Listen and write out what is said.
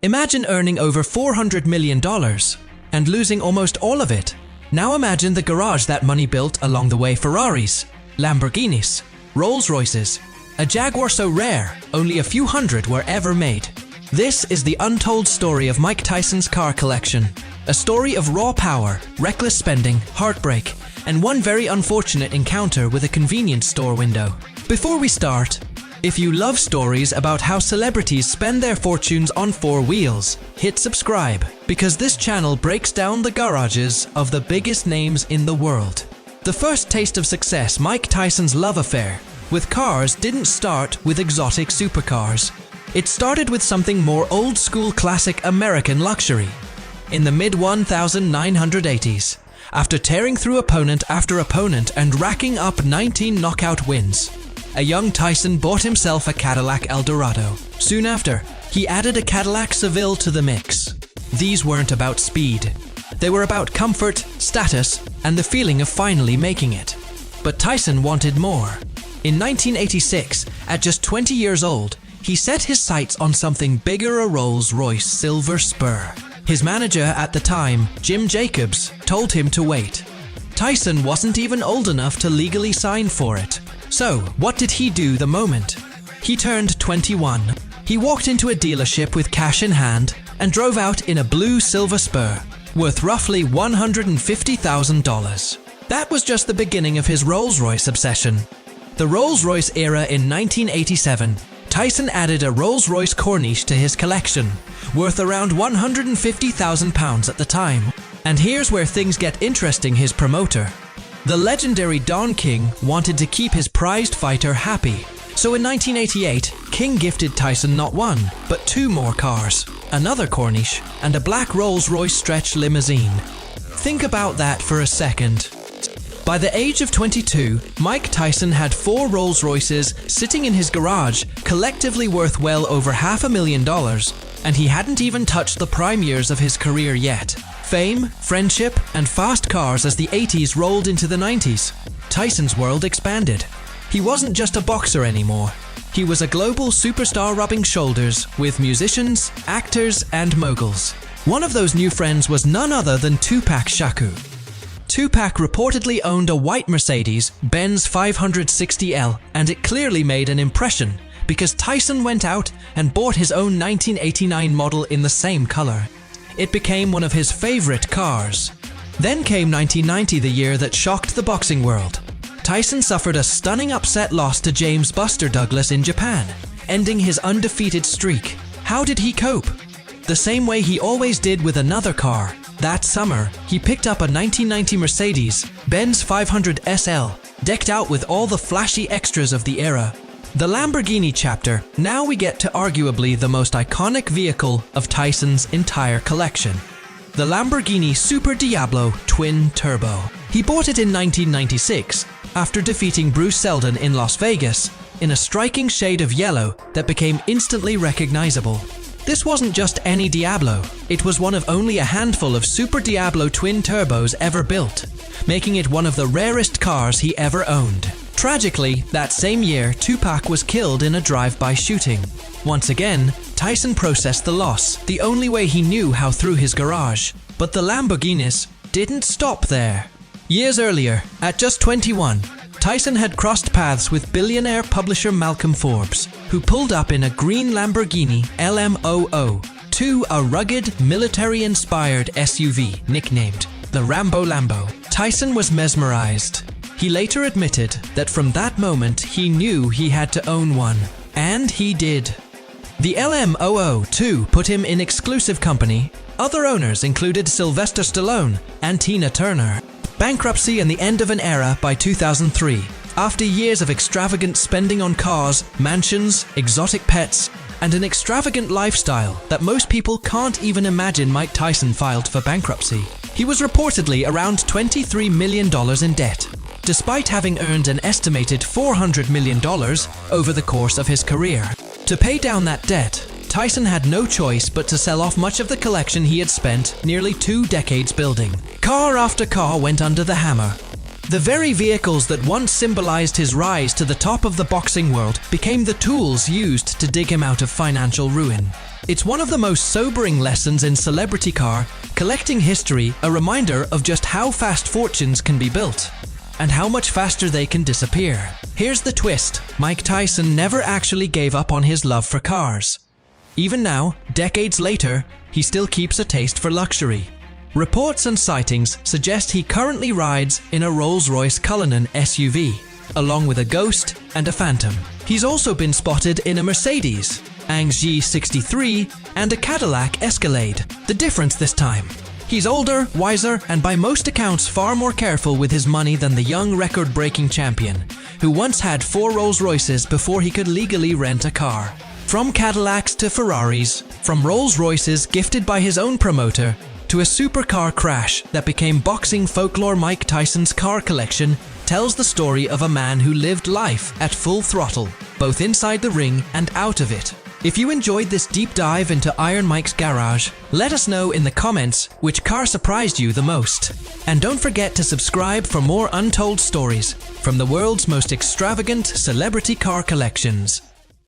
Imagine earning over $400 million and losing almost all of it. Now imagine the garage that money built along the way: Ferraris, Lamborghinis, Rolls-Royces, a Jaguar so rare, only a few hundred were ever made. This is the untold story of Mike Tyson's car collection. A story of raw power, reckless spending, heartbreak, and one very unfortunate encounter with a convenience store window. Before we start, if you love stories about how celebrities spend their fortunes on four wheels, hit subscribe, because this channel breaks down the garages of the biggest names in the world. The first taste of success, Mike Tyson's love affair with cars, didn't start with exotic supercars. It started with something more old-school classic American luxury. In the mid-1980s, after tearing through opponent after opponent and racking up 19 knockout wins, a young Tyson bought himself a Cadillac Eldorado. Soon after, he added a Cadillac Seville to the mix. These weren't about speed. They were about comfort, status, and the feeling of finally making it. But Tyson wanted more. In 1986, at just 20 years old, he set his sights on something bigger: a Rolls-Royce Silver Spur. His manager at the time, Jim Jacobs, told him to wait. Tyson wasn't even old enough to legally sign for it. So, what did he do the moment he turned 21? He walked into a dealership with cash in hand and drove out in a blue Silver Spur, worth roughly $150,000. That was just the beginning of his Rolls-Royce obsession. The Rolls-Royce era in 1987, Tyson added a Rolls-Royce Corniche to his collection, worth around £150,000 at the time. And here's where things get interesting: his promoter, the legendary Don King, wanted to keep his prized fighter happy. So in 1988, King gifted Tyson not one, but two more cars: another Corniche and a black Rolls-Royce stretch limousine. Think about that for a second. By the age of 22, Mike Tyson had four Rolls-Royces sitting in his garage, collectively worth well over $500,000, and he hadn't even touched the prime years of his career yet. Fame, friendship, and fast cars as the 80s rolled into the 90s. Tyson's world expanded. He wasn't just a boxer anymore. He was a global superstar rubbing shoulders with musicians, actors, and moguls. One of those new friends was none other than Tupac Shakur. Tupac reportedly owned a white Mercedes-Benz 560L, and it clearly made an impression because Tyson went out and bought his own 1989 model in the same color. It became one of his favorite cars. Then came 1990, the year that shocked the boxing world. Tyson suffered a stunning upset loss to James "Buster" Douglas in Japan, ending his undefeated streak. How did he cope? The same way he always did with another car. That summer, he picked up a 1990 Mercedes-Benz 500 SL, decked out with all the flashy extras of the era. The Lamborghini chapter. Now we get to arguably the most iconic vehicle of Tyson's entire collection: the Lamborghini Super Diablo Twin Turbo. He bought it in 1996 after defeating Bruce Seldon in Las Vegas in a striking shade of yellow that became instantly recognizable. This wasn't just any Diablo, it was one of only a handful of Super Diablo twin turbos ever built, making it one of the rarest cars he ever owned. Tragically, that same year, Tupac was killed in a drive-by shooting. Once again, Tyson processed the loss, the only way he knew how, through his garage. But the Lamborghinis didn't stop there. Years earlier, at just 21, Tyson had crossed paths with billionaire publisher Malcolm Forbes, who pulled up in a green Lamborghini LM00, a rugged, military-inspired SUV nicknamed the Rambo Lambo. Tyson was mesmerized. He later admitted that from that moment he knew he had to own one. And he did. The LM00 put him in exclusive company. Other owners included Sylvester Stallone and Tina Turner. Bankruptcy and the end of an era by 2003. After years of extravagant spending on cars, mansions, exotic pets, and an extravagant lifestyle that most people can't even imagine, Mike Tyson filed for bankruptcy. He was reportedly around $23 million in debt, despite having earned an estimated $400 million over the course of his career. To pay down that debt, Tyson had no choice but to sell off much of the collection he had spent nearly 2 decades building. Car after car went under the hammer. The very vehicles that once symbolized his rise to the top of the boxing world became the tools used to dig him out of financial ruin. It's one of the most sobering lessons in celebrity car collecting history, a reminder of just how fast fortunes can be built and how much faster they can disappear. Here's the twist: Mike Tyson never actually gave up on his love for cars. Even now, decades later, he still keeps a taste for luxury. Reports and sightings suggest he currently rides in a Rolls-Royce Cullinan SUV, along with a Ghost and a Phantom. He's also been spotted in a Mercedes, AMG G63, and a Cadillac Escalade. The difference this time: he's older, wiser, and by most accounts far more careful with his money than the young record-breaking champion, who once had 4 Rolls-Royces before he could legally rent a car. From Cadillacs to Ferraris, from Rolls-Royces gifted by his own promoter, to a supercar crash that became boxing folklore, Mike Tyson's car collection tells the story of a man who lived life at full throttle, both inside the ring and out of it. If you enjoyed this deep dive into Iron Mike's garage, let us know in the comments which car surprised you the most. And don't forget to subscribe for more untold stories from the world's most extravagant celebrity car collections.